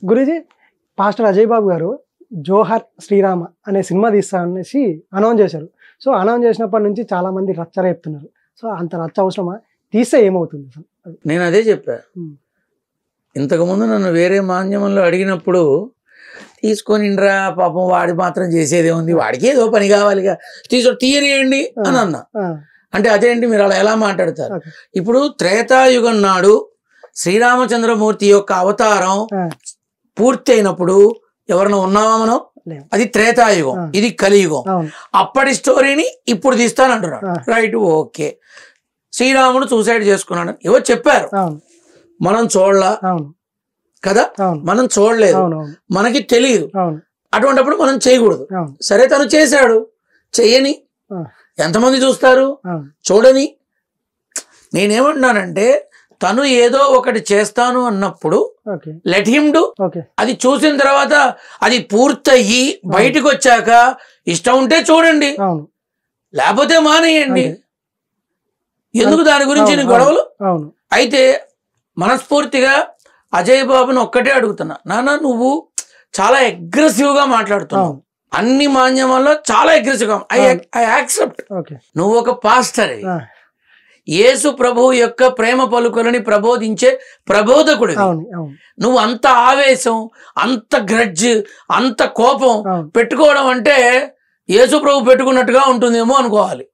Guruji pastor Ajay బాబు గారు జోహర్ శ్రీరామ అనే cinema తీస్తా అనేసి అనౌన్స్ చేశారు. సో అనౌన్స్ చేసినప్పటి నుంచి చాలా మంది రచ్చ రేపుతున్నారు. సో అంత రచ్చ అవసరమా? తీస్తే ఏమవుతుంది అసలు? నేను అదే చెప్పా. ఇంతకుముందు నన్ను వేరే మాధ్యమంలో అడిగినప్పుడు తీసుకొనిండ్రా పాపం వాడి మాత్రం చేసేదే ఉంది, వాడికి ఏదో పని కావాలిగా తీయనియండి అని అన్నా. అంటే అదేంటి మీరు అలా ఎలా మాట్లాడతారు? ఇప్పుడు త్రేతాయుగం నాడు శ్రీరామచంద్రమూర్తి యొక్క అవతారం పూర్తి అయినప్పుడు ఎవరైనా ఉన్నావా మనం? అది త్రేతాయుగం, ఇది కలియుగం. అప్పటి స్టోరీని ఇప్పుడు తీస్తానంటున్నాడు. Right, okay. శ్రీరాముడు సూసైడ్ చేసుకున్నాడు ఎవరు చెప్పారు? మనం చూడలా కదా, మనం చూడలేదు, మనకి తెలియదు. అటువంటిప్పుడు మనం చేయకూడదు. సరే తను చేశాడు, చెయ్యని. ఎంతమంది చూస్తారు? చూడని. నేనేమంటున్నానంటే తను ఏదో ఒకటి చేస్తాను అన్నప్పుడు లెట్ హిమ్ డు. అది చూసిన తర్వాత అది పూర్తయ్యి బయటకు వచ్చాక ఇష్టం ఉంటే చూడండి, లేకపోతే మానేయండి. ఎందుకు దాని గురించి గొడవలు? అయితే మనస్ఫూర్తిగా అజయ్ బాబుని ఒక్కటే అడుగుతున్నా, నాన్న నువ్వు చాలా అగ్రెసివ్ గా మాట్లాడుతున్నావు, అన్ని మాధ్యమాల్లో చాలా అగ్రెసివ్ గా. I accept. నువ్వు ఒక పాస్టర్, యేసు ప్రభువు యొక్క ప్రేమ పలుకులని ప్రబోధించే ప్రబోధకుడు. నువ్వు అంత ఆవేశం, అంత గ్రడ్జ్, అంత కోపం పెట్టుకోవడం అంటే యేసు ప్రభు పెట్టుకున్నట్టుగా ఉంటుందేమో అనుకోవాలి.